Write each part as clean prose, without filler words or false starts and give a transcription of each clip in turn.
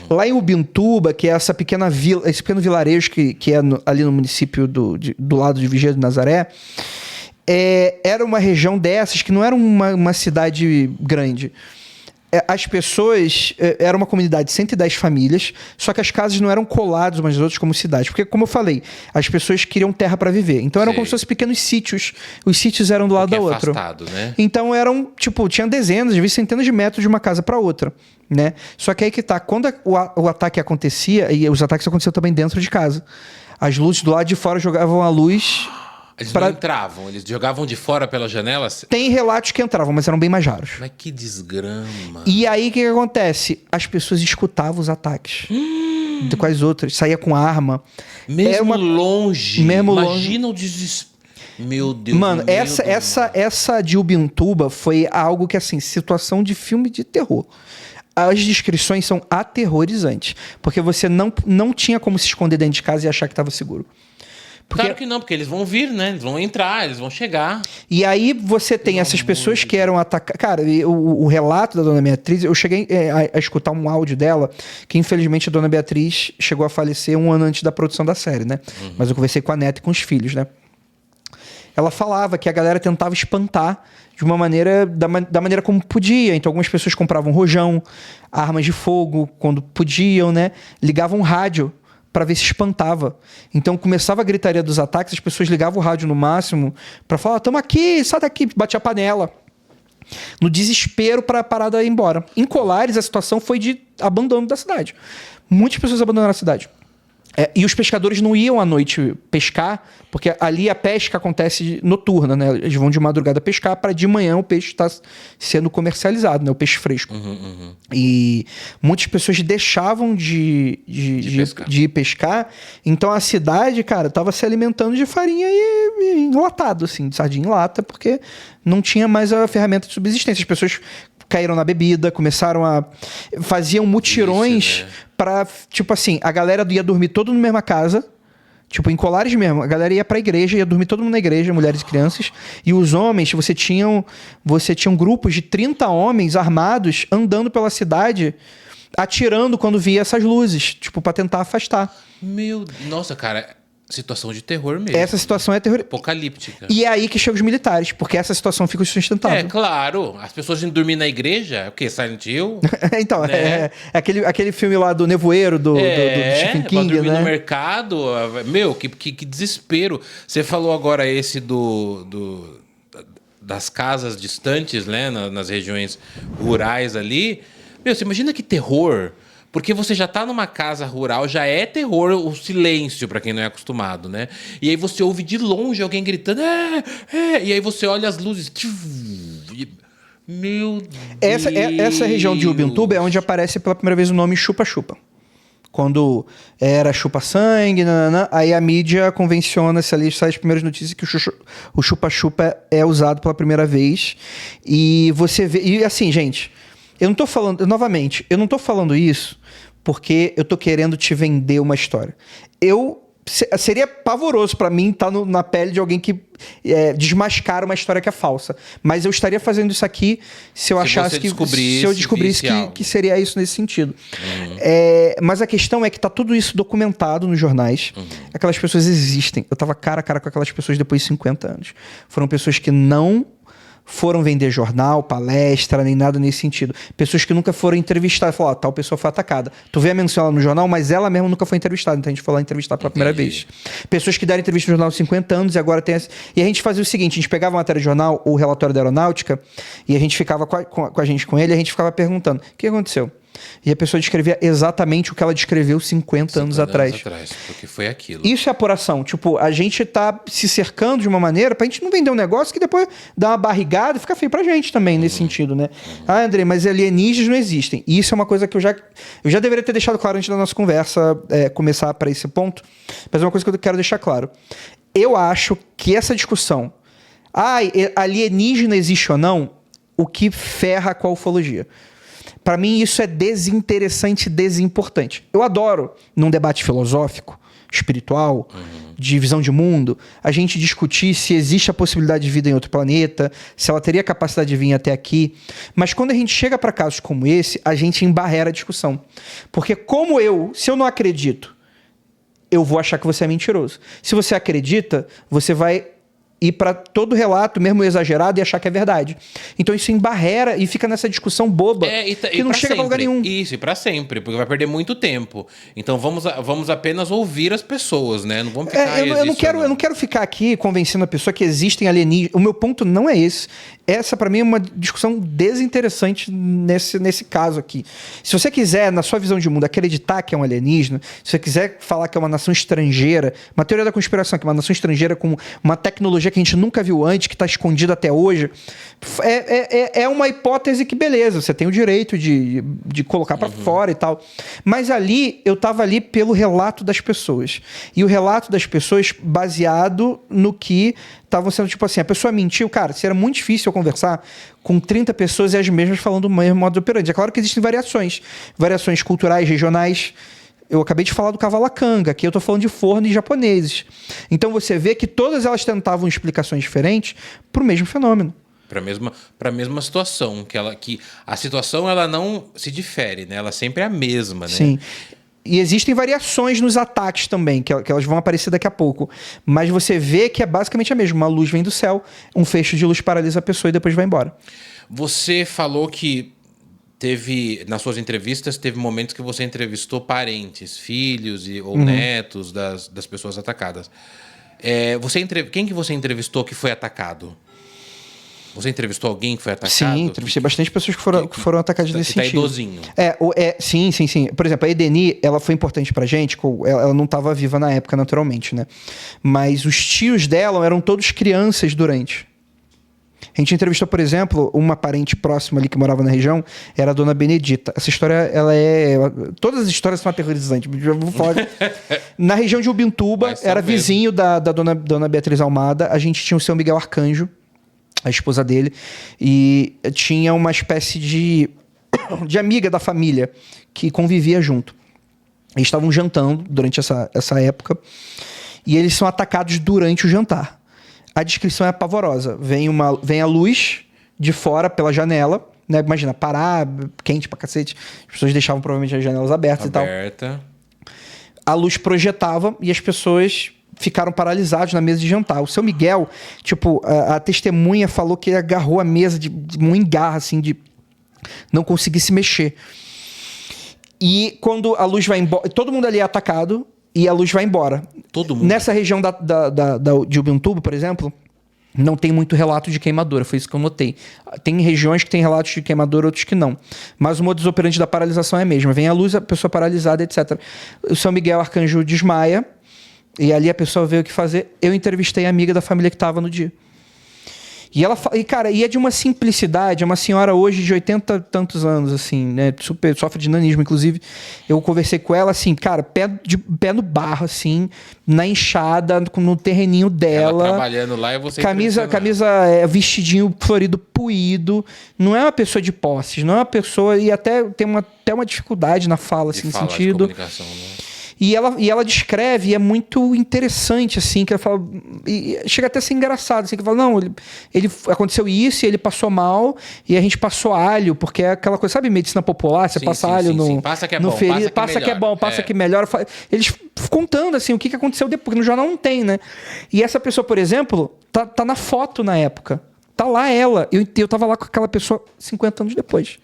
Lá em Ubintuba, que é essa pequena vila, esse pequeno vilarejo que é ali no município do lado de Vigia de Nazaré, era uma região dessas que não era uma cidade grande. As pessoas... Era uma comunidade de 110 famílias, só que as casas não eram coladas umas das outras como cidades. Porque, como eu falei, as pessoas queriam terra para viver. Então eram como se fossem pequenos sítios. Os sítios eram do lado da outra. Afastado, né? Então eram, tipo, tinha dezenas, às vezes centenas de metros de uma casa para outra, né? Só que aí que tá, quando o ataque acontecia, e os ataques aconteciam também dentro de casa. As luzes do lado de fora jogavam a luz... Eles não entravam, eles jogavam de fora pelas janelas? Tem relatos que entravam, mas eram bem mais raros. Mas que desgrama. E aí, o que acontece? As pessoas escutavam os ataques. Com as outras. Saía com arma. Mesmo longe. Imagina o desespero. Meu Deus. Mano, essa de Ubintuba foi algo que, assim, situação de filme de terror. As descrições são aterrorizantes. Porque você não tinha como se esconder dentro de casa e achar que estava seguro. Claro que não, porque eles vão vir, né? Eles vão entrar, eles vão chegar. E aí você tem essas pessoas que eram atacadas... Cara, o relato da Dona Beatriz... Eu cheguei a escutar um áudio dela, que infelizmente a Dona Beatriz chegou a falecer 1 ano antes da produção da série, né? Mas eu conversei com a neta e com os filhos, né? Ela falava que a galera tentava espantar de uma maneira... Da maneira como podia. Então algumas pessoas compravam rojão, armas de fogo, quando podiam, né? Ligavam rádio para ver se espantava. Então começava a gritaria dos ataques, as pessoas ligavam o rádio no máximo para falar, tamo aqui, sai daqui, batia a panela. No desespero para a parada ir embora. Em Colares, a situação foi de abandono da cidade. Muitas pessoas abandonaram a cidade. E os pescadores não iam à noite pescar, porque ali a pesca acontece noturna, né? Eles vão de madrugada pescar para de manhã o peixe estar sendo comercializado, né? O peixe fresco. E muitas pessoas deixavam de ir pescar. Então a cidade, cara, estava se alimentando de farinha e enlatado, assim, de sardinha em lata, porque não tinha mais a ferramenta de subsistência. As pessoas caíram na bebida, começaram a... Faziam mutirões para, tipo assim, a galera ia dormir todo na mesma casa, tipo, em Colares mesmo. A galera ia pra igreja, ia dormir todo mundo na igreja, mulheres e crianças. E os homens, você tinha grupos de 30 homens armados andando pela cidade, atirando quando via essas luzes, tipo, pra tentar afastar. Nossa, cara... Situação de terror mesmo. Essa situação é terror... apocalíptica. E é aí que chegam os militares, porque essa situação fica sustentável. É, claro. As pessoas indo dormir na igreja, o quê? Silent Hill? Então, né? aquele filme lá do Nevoeiro, do Stephen King, dormir né? no mercado. Meu, que desespero. Você falou agora esse das casas distantes, né? Nas regiões rurais ali. Meu, você imagina que terror... Porque você já tá numa casa rural, já é terror o silêncio, pra quem não é acostumado, né? E aí você ouve de longe alguém gritando, e aí você olha as luzes. Meu Deus. Essa região de Ubintuba é onde aparece pela primeira vez o nome chupa-chupa. Quando era chupa-sangue, aí a mídia convenciona-se ali, sai as primeiras notícias que o chupa-chupa é usado pela primeira vez. E você vê... E assim, gente... Eu não tô falando... Novamente, eu não tô falando isso porque eu tô querendo te vender uma história. Seria pavoroso pra mim estar na pele de alguém que desmascara uma história que é falsa. Mas eu estaria fazendo isso aqui se eu achasse que... Se eu descobrisse que seria isso nesse sentido. Mas a questão é que tá tudo isso documentado nos jornais. Aquelas pessoas existem. Eu tava cara a cara com aquelas pessoas depois de 50 anos. Foram pessoas que não... foram vender jornal, palestra, nem nada nesse sentido. Pessoas que nunca foram entrevistadas. Falaram, tal pessoa foi atacada. Tu vê a menção ela no jornal, mas ela mesma nunca foi entrevistada. Então a gente foi lá entrevistar pela primeira vez. Pessoas que deram entrevista no jornal há 50 anos e agora tem... E a gente fazia o seguinte, a gente pegava a matéria de jornal, ou o relatório da aeronáutica, e a gente ficava com ele, e a gente ficava perguntando, o que aconteceu? E a pessoa descrevia exatamente o que ela descreveu 50 anos atrás. Porque foi aquilo. Isso é apuração. Tipo, a gente tá se cercando de uma maneira pra gente não vender um negócio que depois dá uma barrigada e fica feio pra gente também, nesse sentido, né? Ah, André, mas alienígenas não existem. E isso é uma coisa que eu já deveria ter deixado claro antes da nossa conversa começar para esse ponto. Mas é uma coisa que eu quero deixar claro. Eu acho que essa discussão, alienígena existe ou não, o que ferra com a ufologia. Para mim, isso é desinteressante e desimportante. Eu adoro, num debate filosófico, espiritual, de visão de mundo, a gente discutir se existe a possibilidade de vida em outro planeta, se ela teria capacidade de vir até aqui. Mas quando a gente chega para casos como esse, a gente embarrera a discussão. Porque se eu não acredito, eu vou achar que você é mentiroso. Se você acredita, você vai ir para todo relato, mesmo exagerado, e achar que é verdade. Então isso embarrera e fica nessa discussão boba que não chega a lugar nenhum. Isso, e para sempre, porque vai perder muito tempo. Então vamos apenas ouvir as pessoas, né? Não vamos ficar eu não quero ficar aqui convencendo a pessoa que existem alienígenas. O meu ponto não é esse. Essa, para mim, é uma discussão desinteressante nesse caso aqui. Se você quiser, na sua visão de mundo, acreditar que é um alienígena, se você quiser falar que é uma nação estrangeira, uma teoria da conspiração, que é uma nação estrangeira com uma tecnologia que a gente nunca viu antes, que está escondida até hoje, é uma hipótese que, beleza, você tem o direito de colocar para fora e tal. Mas eu estava ali pelo relato das pessoas. E o relato das pessoas baseado no que estavam sendo, tipo assim, a pessoa mentiu, cara, se era muito difícil eu conversar com 30 pessoas e as mesmas falando o mesmo modo de operante. É claro que existem variações culturais, regionais. Eu acabei de falar do Cavalacanga, aqui eu tô falando de forno e japoneses. Então você vê que todas elas tentavam explicações diferentes pro mesmo fenômeno. Para a mesma situação, que a situação ela não se difere, né? Ela sempre é a mesma, né? Sim. E existem variações nos ataques também, que elas vão aparecer daqui a pouco. Mas você vê que é basicamente a mesma. Uma luz vem do céu, um feixe de luz paralisa a pessoa e depois vai embora. Você falou que nas suas entrevistas, teve momentos que você entrevistou parentes, filhos ou netos das pessoas atacadas. Quem que você entrevistou que foi atacado? Você entrevistou alguém que foi atacado? Sim, entrevistei bastante pessoas que foram atacadas nesse sentido. Idosinho. Sim. Por exemplo, a Edeni, ela foi importante pra gente, ela não estava viva na época, naturalmente, né? Mas os tios dela eram todos crianças durante. A gente entrevistou, por exemplo, uma parente próxima ali que morava na região, era a Dona Benedita. Essa história, todas as histórias são aterrorizantes. Eu vou falar. Na região de Ubintuba, era vizinho da Dona Beatriz Almada, a gente tinha o seu Miguel Arcanjo, a esposa dele, e tinha uma espécie de amiga da família que convivia junto. Eles estavam jantando durante essa época e eles são atacados durante o jantar. A descrição é pavorosa. Vem a luz de fora pela janela, né? Imagina, parar, quente pra cacete. As pessoas deixavam provavelmente as janelas abertas e tal. A luz projetava e as pessoas ficaram paralisados na mesa de jantar. O seu Miguel, a testemunha falou que ele agarrou a mesa de mão em garra, assim, de não conseguir se mexer. E quando a luz vai embora, todo mundo ali é atacado e a luz vai embora. Todo mundo? Nessa região de Ubintuba, por exemplo, não tem muito relato de queimadura, foi isso que eu notei. Tem regiões que tem relatos de queimadura, outros que não. Mas o modus operandi da paralisação é a mesma. Vem a luz, a pessoa paralisada, etc. O São Miguel Arcanjo desmaia, e ali a pessoa vê o que fazer. Eu entrevistei a amiga da família que estava no dia. E é de uma simplicidade. É uma senhora hoje de 80 e tantos anos, assim, né? Sofre de nanismo, inclusive. Eu conversei com ela, assim, cara, pé no barro, assim, na enxada, no terreninho dela. Ela trabalhando lá e você camisa vestidinho florido, puído. Não é uma pessoa de posses, não é uma pessoa... E até tem até uma dificuldade na fala, assim, no sentido... De comunicação, né? E ela descreve, e é muito interessante, assim, que ela fala... E chega até a ser engraçado, assim, que ela fala, não, ele aconteceu isso, e ele passou mal, e a gente passou alho, porque é aquela coisa, sabe, medicina popular, você passa alho no... Passa que é no bom, ferido, passa que é bom, passa que melhora. Eles contando, assim, o que aconteceu depois, porque no jornal não tem, né? E essa pessoa, por exemplo, tá na foto na época. Tá lá ela. Eu tava lá com aquela pessoa 50 anos depois.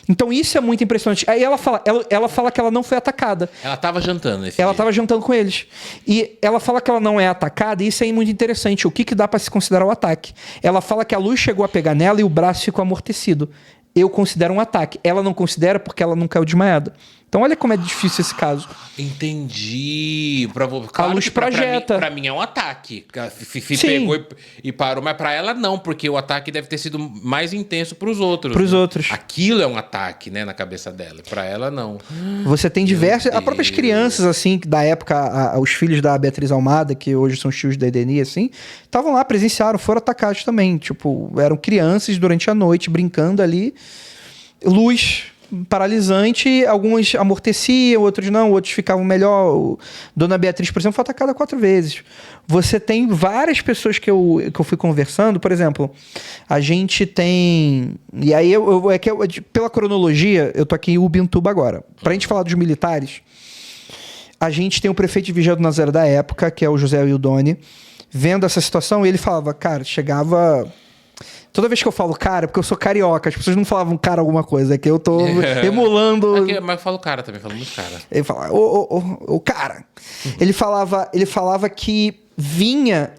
Então isso é muito impressionante. Aí ela fala que ela não foi atacada. Ela estava jantando. Ela estava jantando com eles. E ela fala que ela não é atacada, e isso é muito interessante. O que dá para se considerar o ataque? Ela fala que a luz chegou a pegar nela e o braço ficou amortecido. Eu considero um ataque. Ela não considera porque ela não caiu desmaiada. Então olha como é difícil esse caso. Entendi. Claro, a luz projeta. Pra mim é um ataque. Fifi pegou e parou, mas pra ela não, porque o ataque deve ter sido mais intenso pros outros. Pros outros. Aquilo é um ataque, né, na cabeça dela. Pra ela, não. Você tem diversas... As próprias crianças, assim, que da época, os filhos da Beatriz Almada, que hoje são os tios da Edeni, assim, estavam lá, presenciaram, foram atacados também. Eram crianças durante a noite, brincando ali. Luz... paralisante, alguns amorteciam, outros não, outros ficavam melhor. Dona Beatriz, por exemplo, foi atacada 4 vezes. Você tem várias pessoas que eu fui conversando, por exemplo, a gente tem... E aí, pela cronologia, eu tô aqui em Ubintuba agora. Pra gente falar dos militares, a gente tem o prefeito de Vigia do Nazaré da época, que é o José Ildoni, vendo essa situação, ele falava, cara, chegava... Toda vez que eu falo cara, porque eu sou carioca, as pessoas não falavam cara alguma coisa, é que eu tô emulando... Mas eu falo cara também, falo muito cara. Ele falava, ô cara. Ele falava que vinha,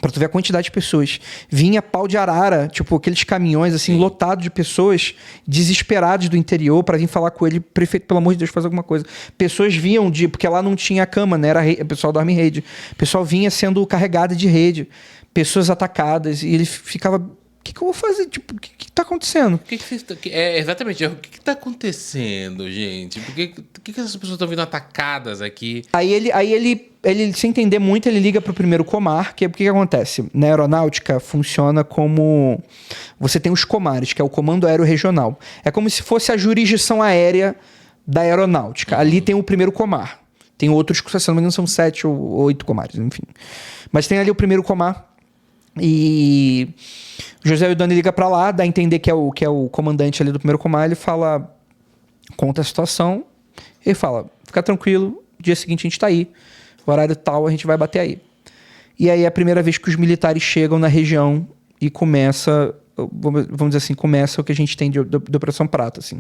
pra tu ver a quantidade de pessoas, vinha pau de arara, tipo aqueles caminhões assim, lotados de pessoas desesperadas do interior pra vir falar com ele, prefeito, pelo amor de Deus, faz alguma coisa. Pessoas vinham porque lá não tinha cama, né? O pessoal dorme em rede. O pessoal vinha sendo carregado de rede. Pessoas atacadas, e ele ficava... O que eu vou fazer? Tipo, o que tá acontecendo? Exatamente. O que tá acontecendo, gente? Por que essas pessoas estão vindo atacadas aqui? Aí ele, sem entender muito, ele liga pro primeiro comar, que é o que acontece? Na aeronáutica, funciona como... Você tem os comares, que é o Comando Aéreo Regional. É como se fosse a jurisdição aérea da aeronáutica. Ali tem o primeiro comar. Tem outros, se não me engano, são 7 ou 8 comares, enfim. Mas tem ali o primeiro comar. E José Ildoni liga pra lá, dá a entender que é o comandante ali do primeiro comar, ele fala, conta a situação, ele fala, fica tranquilo, dia seguinte a gente tá aí, horário tal, a gente vai bater aí. E aí é a primeira vez que os militares chegam na região e começa, vamos dizer assim, começa o que a gente tem de Operação Prata, assim.